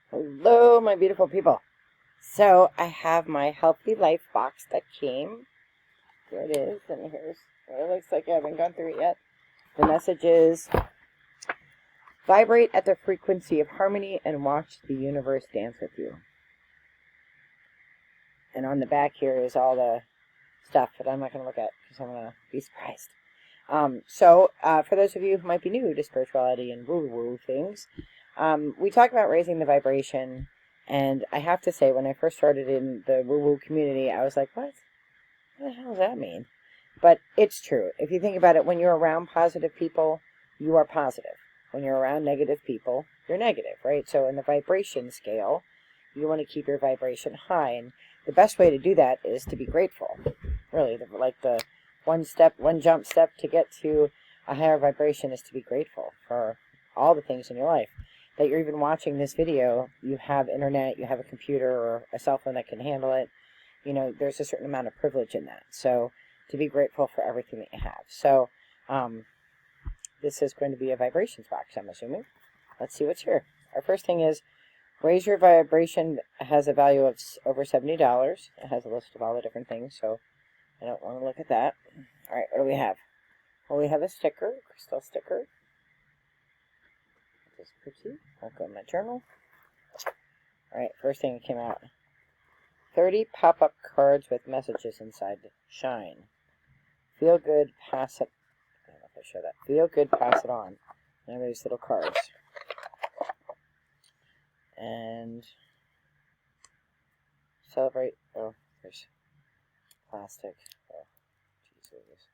Hello, my beautiful people. So I have my Healthy Life box that came. Here it is, and here's what it looks like. I haven't gone through it yet. The message is, vibrate at the frequency of harmony and watch the universe dance with you. And on the back here is all the stuff that I'm not going to look at because I'm going to be surprised. For those of you who might be new to spirituality and woo-woo things, we talk about raising the vibration, and I have to say, when I first started in the woo-woo community, I was like, what the hell does that mean? But it's true. If you think about it, when you're around positive people, you are positive. When you're around negative people, you're negative, right? So in the vibration scale, you want to keep your vibration high, and the best way to do that is to be grateful. Really, the one jump step to get to a higher vibration is to be grateful for all the things in your life. That you're even watching this video, you have internet, you have a computer or a cell phone that can handle it. You know, there's a certain amount of privilege in that. So to be grateful for everything that you have. So this is going to be a vibrations box, I'm assuming. Let's see what's here. Our first thing is, raise your vibration. It has a value of over $70. It has a list of all the different things, so I don't want to look at that. All right, what do we have? Well, we have a sticker, crystal sticker. This is pretty. I'll go in my journal. All right, first thing that came out. 30 pop-up cards with messages inside. Shine. Feel good, pass it. I don't know if I show that. Feel good, pass it on. And these little cards. And celebrate. Oh, there's plastic. Oh, Jesus.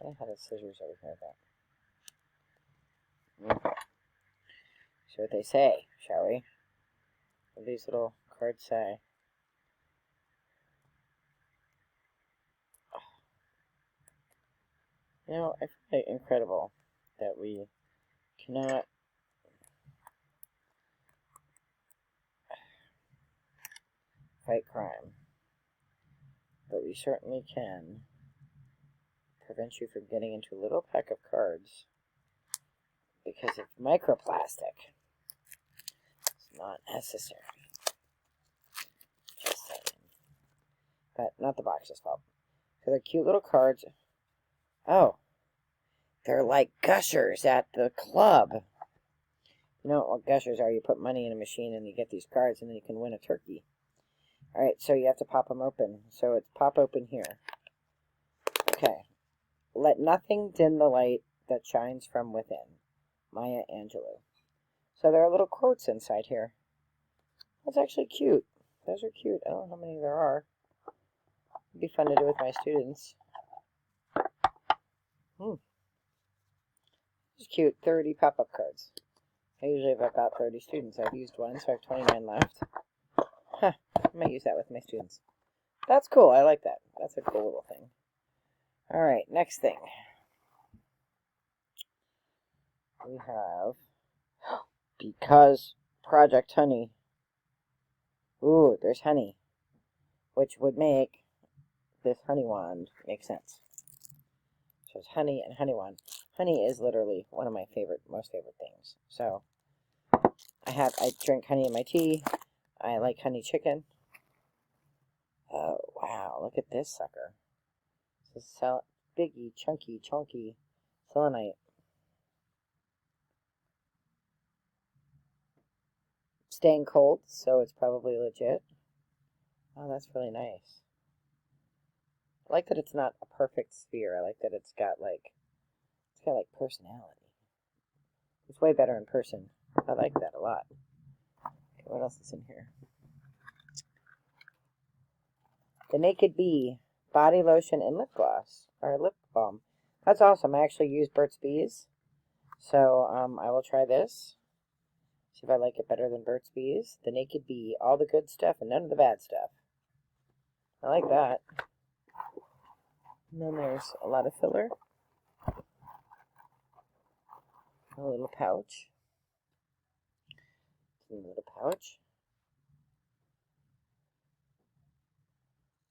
I had a scissors over here. See what they say, shall we? What do these little cards say? You know, I find it incredible that we cannot fight crime, but we certainly can prevent you from getting into a little pack of cards because of microplastic. It's not necessary. Just saying. But not the box's fault. So they're cute little cards. Oh, they're like gushers at the club. You know what gushers are? You put money in a machine and you get these cards and then you can win a turkey. Alright, so you have to pop them open. So it's pop open here. Okay. Let nothing dim the light that shines from within. Maya Angelou. So there are little quotes inside here. That's actually cute. Those are cute. I don't know how many there are. It'd be fun to do with my students. It's cute. 30 pop-up cards. I usually have about 30 students. I've used one, so I have 29 left. Huh. I might use that with my students. That's cool. I like that. That's a cool little thing. Alright, next thing. We have Because Project Honey. Ooh, there's honey. Which would make this honey wand make sense. So it's honey and honey wand. Honey is literally one of my most favorite things. So I drink honey in my tea. I like honey chicken. Oh wow, look at this sucker. This is biggie, chunky selenite. Staying cold, so it's probably legit. Oh, that's really nice. I like that it's not a perfect sphere. I like that it's got like personality. It's way better in person. I like that a lot. Okay, what else is in here? The Naked Bee body lotion and lip gloss, or lip balm. That's awesome. I actually use Burt's Bees, so I will try this. See if I like it better than Burt's Bees. The Naked Bee, all the good stuff and none of the bad stuff. I like that. And then there's a lot of filler. A little pouch. A little pouch.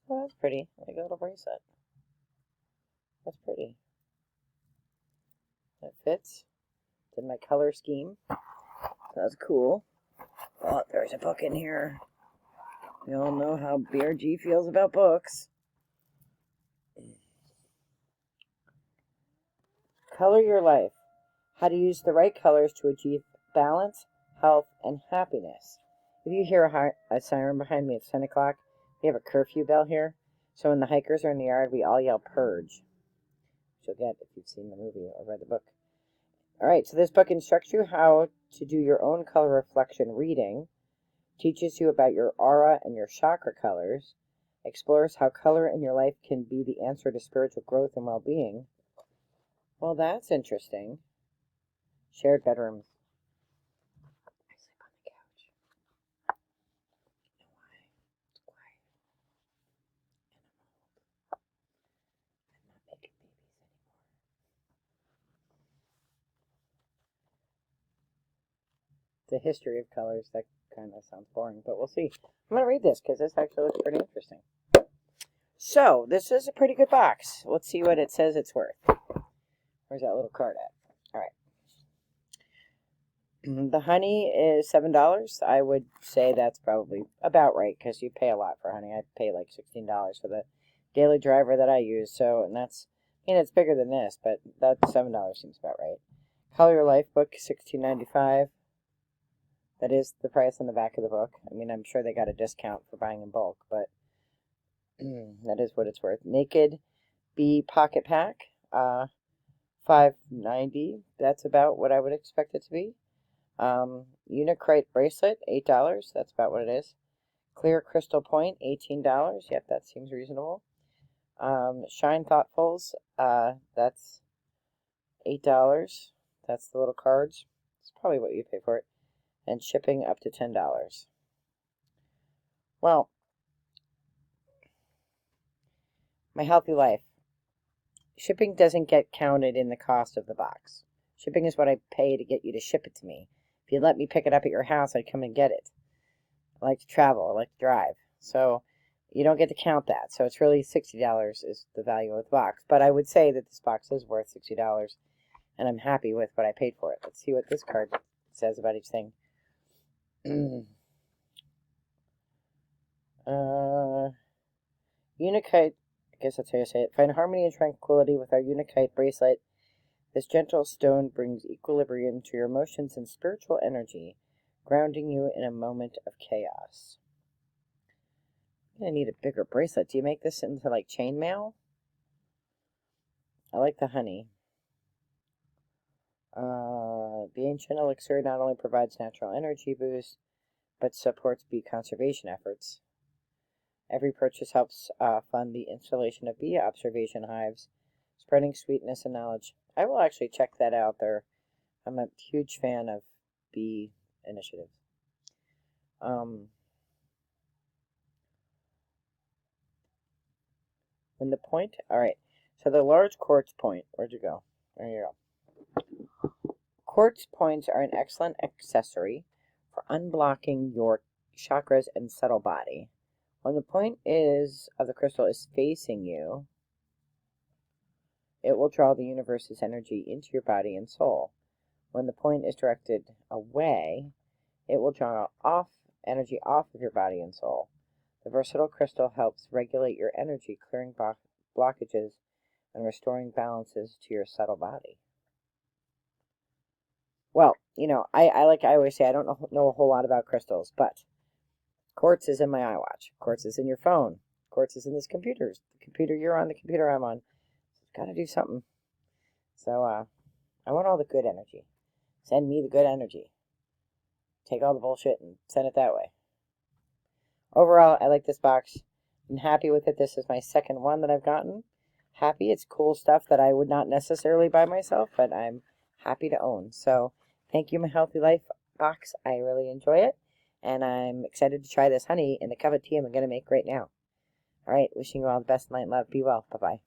Oh, that's pretty. Like a little bracelet. That's pretty. That fits. It's in my color scheme. That's cool. Oh, there's a book in here. We all know how BRG feels about books. Color your life. How to use the right colors to achieve balance, health, and happiness. If you hear a siren behind me, it's 10 o'clock. We have a curfew bell here. So when the hikers are in the yard, we all yell purge. Which you'll get if you've seen the movie or read the book. All right, so this book instructs you how to do your own color reflection reading, teaches you about your aura and your chakra colors, explores how color in your life can be the answer to spiritual growth and well-being. Well, that's interesting. Shared bedrooms. I sleep on the couch. You know why? It's quiet. And I'm not making babies anymore. The history of colors, that kind of sounds boring, but we'll see. I'm going to read this because this actually looks pretty interesting. So, this is a pretty good box. Let's see what it says it's worth. Where's that little card at? All right. The honey is $7. I would say that's probably about right because you pay a lot for honey. I pay like $16 for the daily driver that I use. So, and that's, it's bigger than this, but that $7 seems about right. Color Your Life book, $16.95. That is the price on the back of the book. I mean, I'm sure they got a discount for buying in bulk, but that is what it's worth. Naked Bee Pocket Pack, $5.90. That's about what I would expect it to be. Unicrite Bracelet, $8. That's about what it is. Clear Crystal Point, $18. Yep, that seems reasonable. Shine Thoughtfuls, that's $8. That's the little cards. It's probably what you pay for it. And shipping up to $10. Well, My Healthy Life. Shipping doesn't get counted in the cost of the box. Shipping is what I pay to get you to ship it to me. If you'd let me pick it up at your house, I'd come and get it. I like to travel. I like to drive. So you don't get to count that. So it's really $60 is the value of the box. But I would say that this box is worth $60, and I'm happy with what I paid for it. Let's see what this card says about each thing. Unikite, I guess that's how you say it. Find harmony and tranquility with our Unikite bracelet. This gentle stone brings equilibrium to your emotions and spiritual energy, grounding you in a moment of chaos. I'm going to need a bigger bracelet. Do you make this into like chainmail? I like the honey. The ancient elixir not only provides natural energy boost, but supports bee conservation efforts. Every purchase helps fund the installation of bee observation hives, spreading sweetness and knowledge. I will actually check that out there. I'm a huge fan of bee initiatives. When the point, all right, so the large quartz point, where'd you go? There you go. Quartz points are an excellent accessory for unblocking your chakras and subtle body. When the point of the crystal is facing you, it will draw the universe's energy into your body and soul. When the point is directed away, it will draw energy off of your body and soul. The versatile crystal helps regulate your energy, clearing blockages and restoring balances to your subtle body. Well, I always say, I don't know a whole lot about crystals, but quartz is in my iWatch. Quartz is in your phone. Quartz is in this computer. The computer you're on, the computer I'm on. It's got to do something. So, I want all the good energy. Send me the good energy. Take all the bullshit and send it that way. Overall, I like this box. I'm happy with it. This is my second one that I've gotten. Happy. It's cool stuff that I would not necessarily buy myself, but I'm happy to own. So, thank you, My Healthy Life box. I really enjoy it. And I'm excited to try this honey in the cup of tea I'm going to make right now. All right. Wishing you all the best, light and love. Be well. Bye-bye.